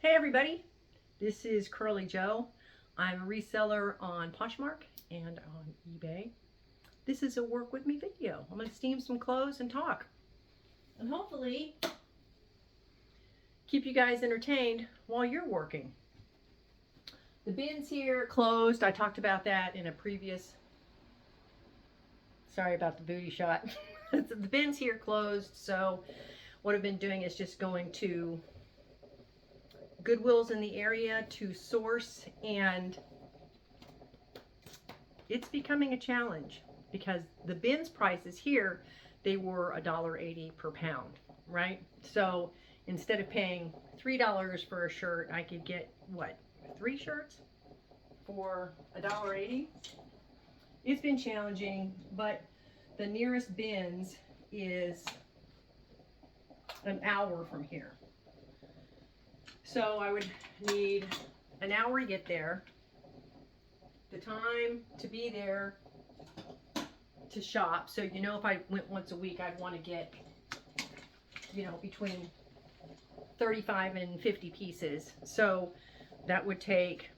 Hey everybody, this is Curly Joe. I'm a reseller on Poshmark and on eBay. This is a work with me video. I'm going to steam some clothes and talk. And hopefully keep you guys entertained while you're working. The bins here closed. I talked about that in a previous, sorry about the booty shot. The bins here closed, so what I've been doing is just going to Goodwill's in the area to source, and it's becoming a challenge because the bins prices here, they were $1.80 per pound, right? So instead of paying $3 for a shirt, I could get what, 3 shirts for $1.80. It's been challenging, but the nearest bins is an hour from here. So I would need an hour to get there, the time to be there to shop. So, you know, if I went once a week, I'd want to get, you know, between 35 and 50 pieces. So that would take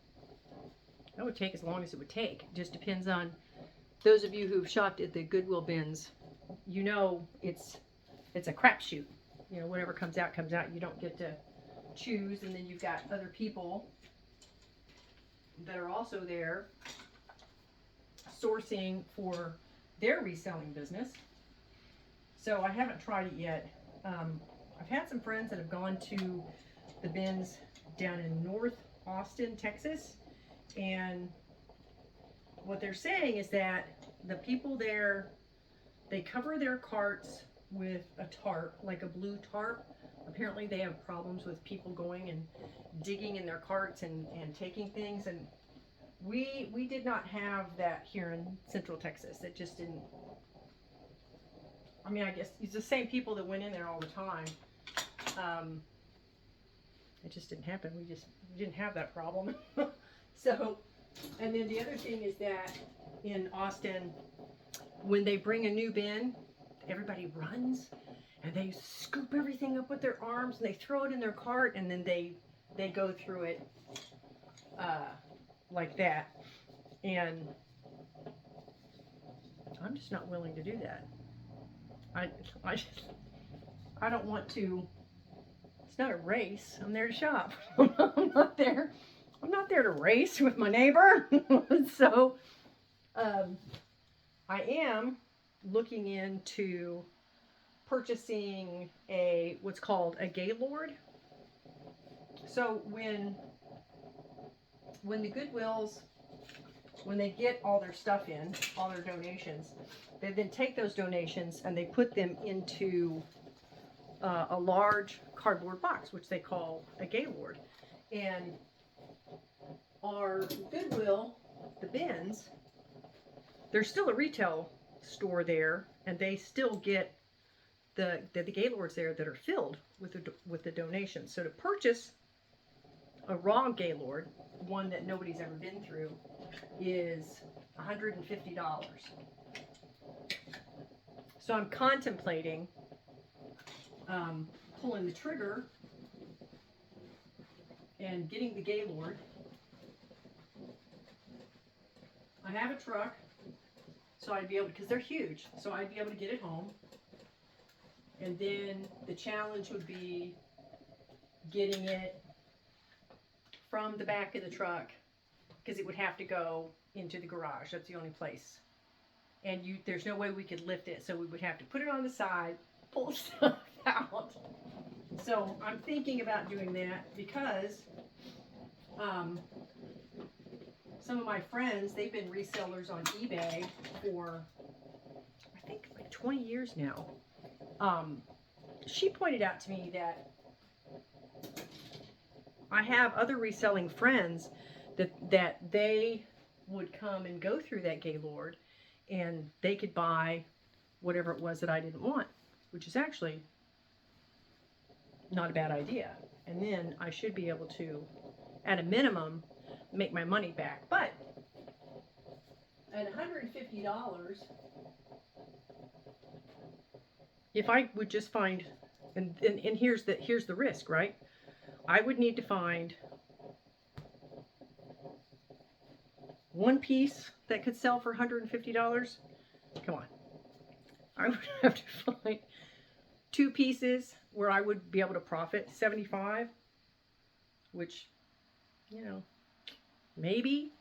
as long as it would take. It just depends on those of you who've shopped at the Goodwill bins. You know, it's a crapshoot. You know, whatever comes out, comes out. You don't get to choose, and then you've got other people that are also there sourcing for their reselling business. So I haven't tried it yet. I've had some friends that have gone to the bins down in North Austin, Texas, and what they're saying is that the people there, they cover their carts with a tarp, like a blue tarp. Apparently they have problems with people going and digging in their carts and taking things, and we did not have that here in Central Texas. It just didn't, I mean, I guess it's the same people that went in there all the time. It just didn't happen. We didn't have that problem. So, and then the other thing is that in Austin, when they bring a new bin, everybody runs and they scoop everything up with their arms and they throw it in their cart, and then they go through it like that. And I'm just not willing to do that. I don't want to. It's not a race. I'm there to shop. I'm not there to race with my neighbor. So I am looking into purchasing what's called a Gaylord. So when the Goodwills, when they get all their stuff in, all their donations, they then take those donations and they put them into a large cardboard box, which they call a Gaylord. And our Goodwill, the bins, there's still a retail store there, and they still get the Gaylords there that are filled with the donations. So to purchase a raw Gaylord, one that nobody's ever been through, is $150. So I'm contemplating pulling the trigger and getting the Gaylord. I have a truck, so I'd be able to, because they're huge, so I'd be able to get it home. And then the challenge would be getting it from the back of the truck, because it would have to go into the garage. That's the only place. And there's no way we could lift it, so we would have to put it on the side, pull stuff out. So I'm thinking about doing that because some of my friends, they've been resellers on eBay for, I think, like 20 years now. She pointed out to me that I have other reselling friends that they would come and go through that Gaylord, and they could buy whatever it was that I didn't want, which is actually not a bad idea. And then I should be able to, at a minimum, make my money back. But at $150, if I would just find, and here's the risk, right? I would need to find one piece that could sell for $150. Come on. I would have to find two pieces where I would be able to profit $75, which, you know, maybe,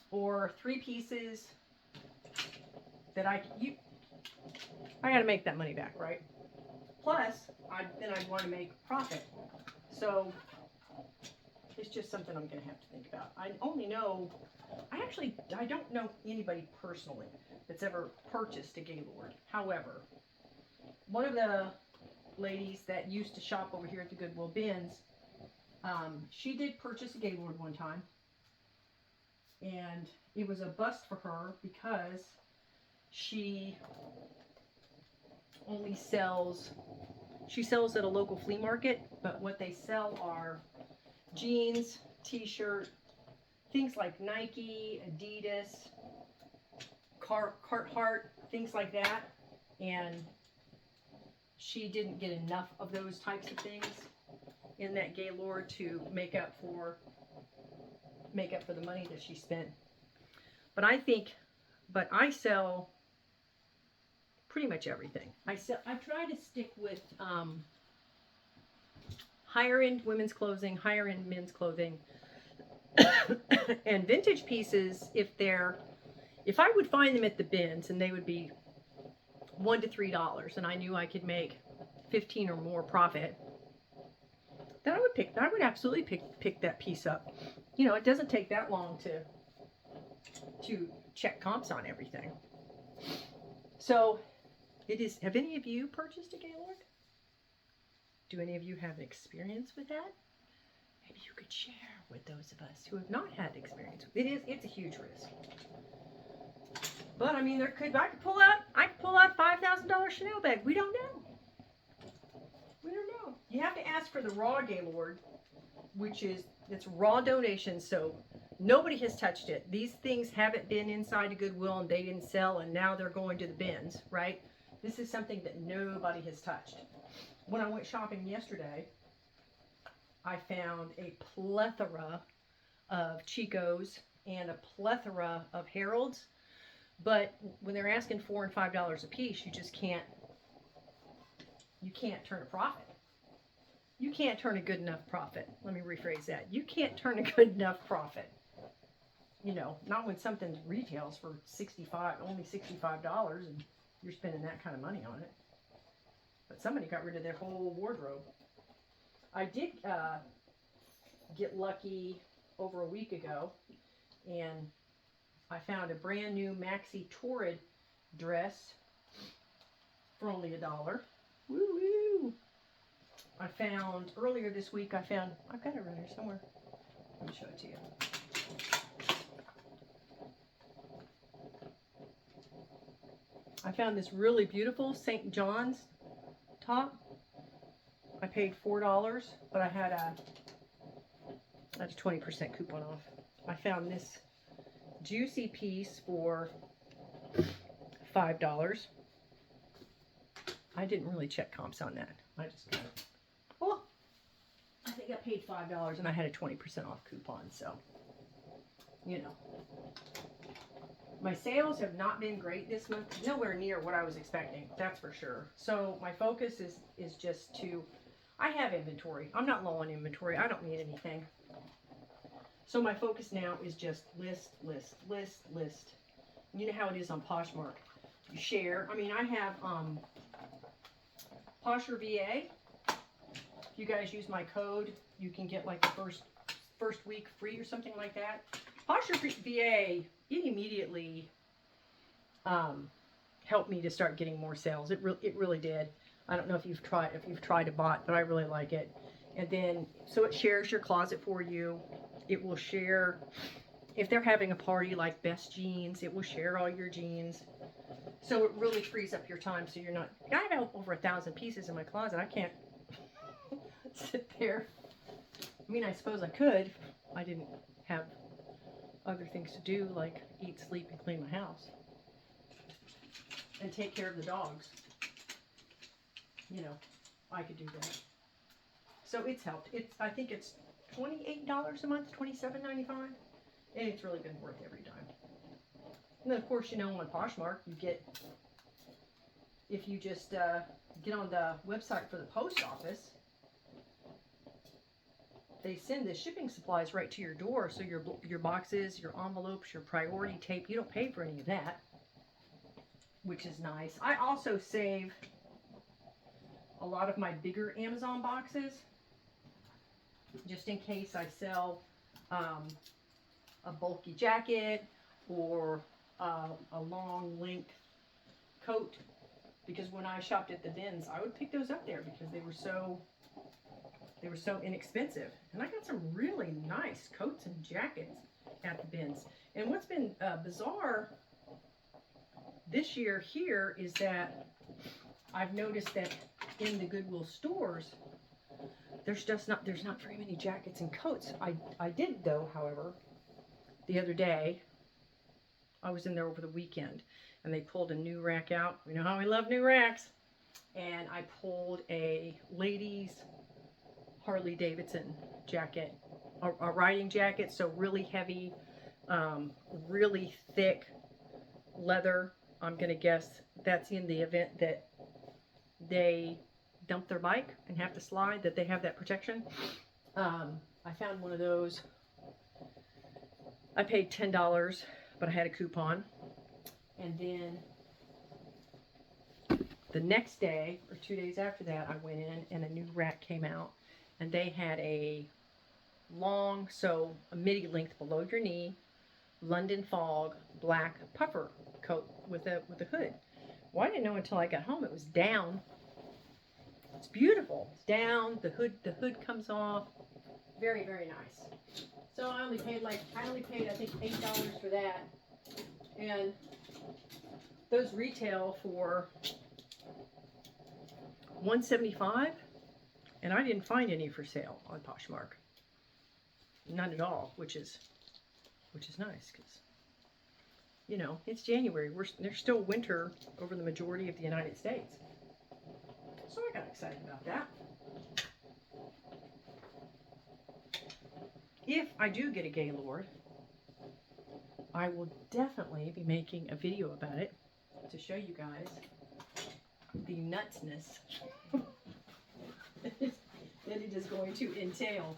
or three pieces that I got to make that money back, right? Plus, then I'd want to make profit. So it's just something I'm going to have to think about. I don't know anybody personally that's ever purchased a Gaylord. However, one of the ladies that used to shop over here at the Goodwill bins, she did purchase a Gaylord one time, and it was a bust for her because she sells at a local flea market, but what they sell are jeans, t-shirt, things like Nike, Adidas, Carhartt, things like that. And she didn't get enough of those types of things in that Gaylord to make up for the money that she spent. But I sell pretty much everything. I try to stick with higher end women's clothing, higher end men's clothing, and vintage pieces. If I would find them at the bins and they would be $1 to $3, and I knew I could make 15 or more profit, then I would absolutely pick that piece up. You know, it doesn't take that long to check comps on everything. So have any of you purchased a Gaylord? Do any of you have experience with that? Maybe you could share with those of us who have not had experience. It's a huge risk. But I mean, I could pull out a $5,000 Chanel bag. We don't know. You have to ask for the raw Gaylord, it's raw donations, so nobody has touched it. These things haven't been inside a Goodwill and they didn't sell, and now they're going to the bins, right? This is something that nobody has touched. When I went shopping yesterday, I found a plethora of Chicos and a plethora of Harolds, but when they're asking $4 and $5 a piece, you can't turn a profit. You can't turn a good enough profit. Let me rephrase that. You can't turn a good enough profit. You know, not when something retails for only $65, and you're spending that kind of money on it. But somebody got rid of their whole wardrobe. I did get lucky over a week ago, and I found a brand new maxi torrid dress for only $1. Woo woo! Earlier this week, I've got it around here somewhere. Let me show it to you. I found this really beautiful St. John's top. I paid $4, but I had a 20% coupon off. I found this juicy piece for $5. I didn't really check comps on that. I just got it. Oh, I think I paid $5 and I had a 20% off coupon, so, you know. My sales have not been great this month. Nowhere near what I was expecting, that's for sure. So my focus is just I have inventory. I'm not low on inventory. I don't need anything. So my focus now is just list. You know how it is on Poshmark. You share. I mean, I have Posher VA. If you guys use my code, you can get like the first week free or something like that. Posher VA, it immediately helped me to start getting more sales. It really did. I don't know if you've tried a bot, but I really like it. And then so it shares your closet for you. It will share if they're having a party like Best Jeans. It will share all your jeans. So it really frees up your time. So you're not. I have over 1,000 pieces in my closet. I can't sit there. I mean, I suppose I could. I didn't have other things to do like eat, sleep, and clean my house and take care of the dogs. You know, I could do that. So it's helped. I think it's $28 a month, $27.95, and it's really been worth every dime. And then of course, you know, on Poshmark, you get, if you just get on the website for the post office, they send the shipping supplies right to your door. So your boxes, your envelopes, your priority tape, you don't pay for any of that, which is nice. I also save a lot of my bigger Amazon boxes, just in case I sell a bulky jacket or a long length coat, because when I shopped at the bins, I would pick those up there because they were so inexpensive. And I got some really nice coats and jackets at the bins. And what's been bizarre this year here is that I've noticed that in the Goodwill stores, there's not very many jackets and coats. I did though, however, the other day, I was in there over the weekend, and they pulled a new rack out. You know how we love new racks. And I pulled a ladies Harley Davidson jacket, a riding jacket, so really heavy, really thick leather. I'm gonna guess that's in the event that they dump their bike and have to slide, that they have that protection. I found one of those. I paid $10, but I had a coupon. And then the next day, or 2 days after that, I went in and a new rack came out. And they had a long, so a midi length below your knee, London fog, black puffer coat with a hood. Well, I didn't know until I got home it was down. It's beautiful. It's down. The hood comes off. Very, very nice. So I only paid I think $8 for that. And those retail for $175. And I didn't find any for sale on Poshmark. None at all, which is nice, because, you know, it's January. There's still winter over the majority of the United States. So I got excited about that. If I do get a Gaylord, I will definitely be making a video about it to show you guys the nutsness that it is going to entail.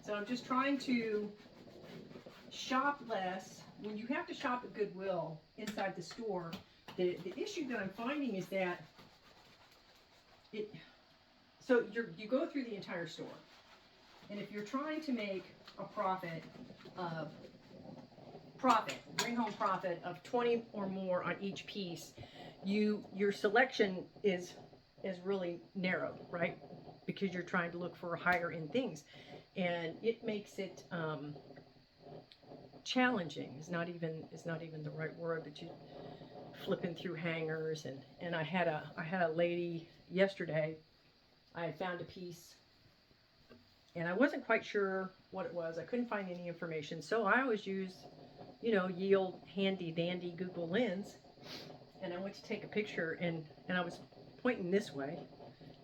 So I'm just trying to shop less. When you have to shop at Goodwill inside the store, the issue that I'm finding is that so you go through the entire store, and if you're trying to make a bring home profit of 20 or more on each piece, your selection is really narrow, right? Because you're trying to look for higher end things, and it makes it challenging. Is not even the right word, but you flipping through hangers, and I had a lady yesterday. I had found a piece, and I wasn't quite sure what it was. I couldn't find any information, so I always use, you know, ye old handy dandy Google Lens, and I went to take a picture, and I was pointing this way,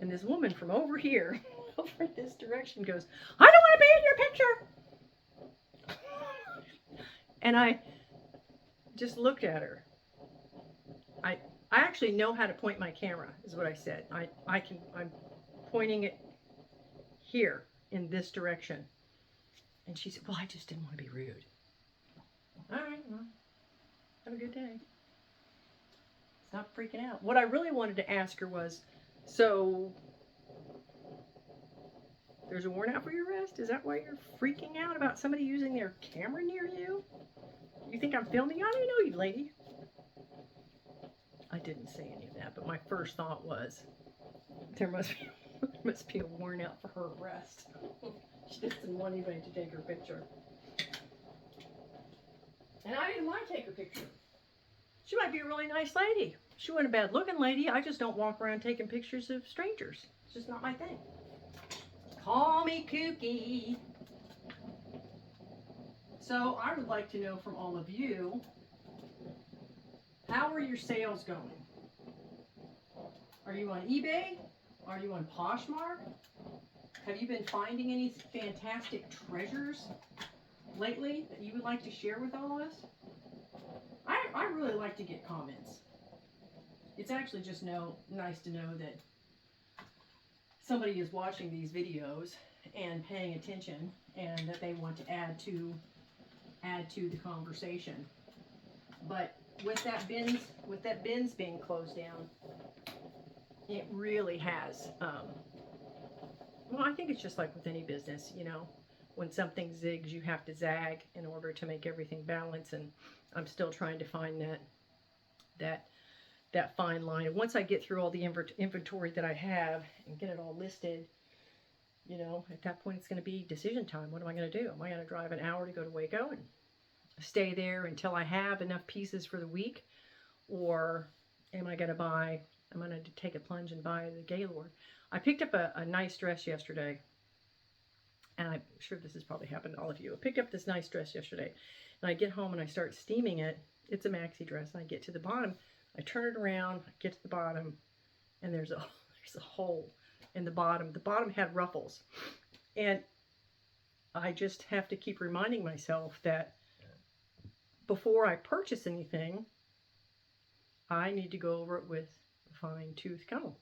and this woman from over here, over this direction, goes, "I don't want to be in your picture." And I just looked at her. I actually know how to point my camera, is what I said. I'm pointing it here in this direction. And she said, "Well, I just didn't want to be rude." All right, well, have a good day. Stop freaking out. What I really wanted to ask her was, so there's a warrant out for your arrest? Is that why you're freaking out about somebody using their camera near you? You think I'm filming you? I don't even know you, lady. I didn't say any of that, but my first thought was, there must be a warrant out for her arrest. She just didn't want anybody to take her picture. And I didn't want to take her picture. She might be a really nice lady. She wasn't a bad looking lady. I just don't walk around taking pictures of strangers. It's just not my thing. Call me kooky. So I would like to know from all of you, how are your sales going? Are you on eBay? Are you on Poshmark? Have you been finding any fantastic treasures lately that you would like to share with all of us? I really like to get comments. It's actually just nice to know that somebody is watching these videos and paying attention, and that they want to add to the conversation. But with that bins being closed down, it really has. Well, I think it's just like with any business, you know. When something zigs, you have to zag in order to make everything balance. And I'm still trying to find that fine line. And once I get through all the inventory that I have and get it all listed, you know, at that point it's going to be decision time. What am I going to do? Am I going to drive an hour to go to Waco and stay there until I have enough pieces for the week? Or am I going to take a plunge and buy the Gaylord? I picked up a nice dress yesterday. And I'm sure this has probably happened to all of you. I picked up this nice dress yesterday, and I get home and I start steaming it. It's a maxi dress, and I get to the bottom. I turn it around, I get to the bottom, and there's a hole in the bottom. The bottom had ruffles, and I just have to keep reminding myself that before I purchase anything, I need to go over it with a fine-tooth comb.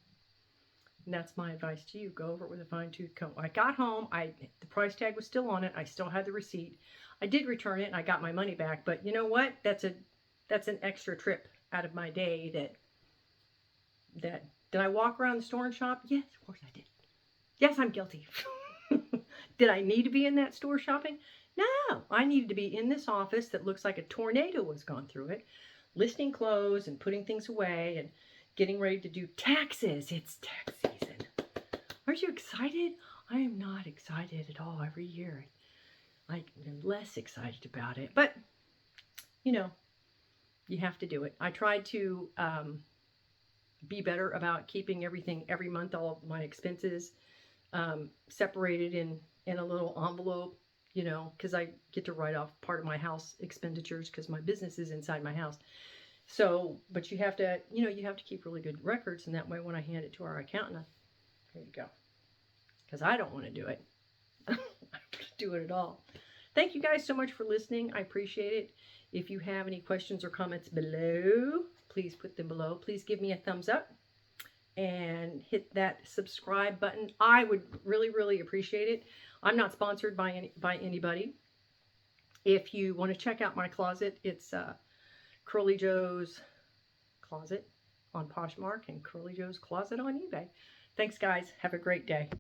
And that's my advice to you. Go over it with a fine-tooth comb. I got home. The price tag was still on it. I still had the receipt. I did return it, and I got my money back. But you know what? That's an extra trip out of my day. Did I walk around the store and shop? Yes, of course I did. Yes, I'm guilty. Did I need to be in that store shopping? No. I needed to be in this office that looks like a tornado has gone through it, listing clothes and putting things away and getting ready to do taxes. It's tax season. Aren't you excited? I am not excited at all every year. I'm less excited about it. But, you know, you have to do it. I tried to be better about keeping everything every month, all of my expenses separated in a little envelope, you know, because I get to write off part of my house expenditures because my business is inside my house. So, but you have to, you know, you have to keep really good records, and that way when I hand it to our accountant, here you go. Because I don't want to do it. I don't want to do it at all. Thank you guys so much for listening. I appreciate it. If you have any questions or comments below, please put them below. Please give me a thumbs up and hit that subscribe button. I would really, really appreciate it. I'm not sponsored by anybody. If you want to check out my closet, it's Curly Joe's Closet on Poshmark and Curly Joe's Closet on eBay. Thanks, guys. Have a great day.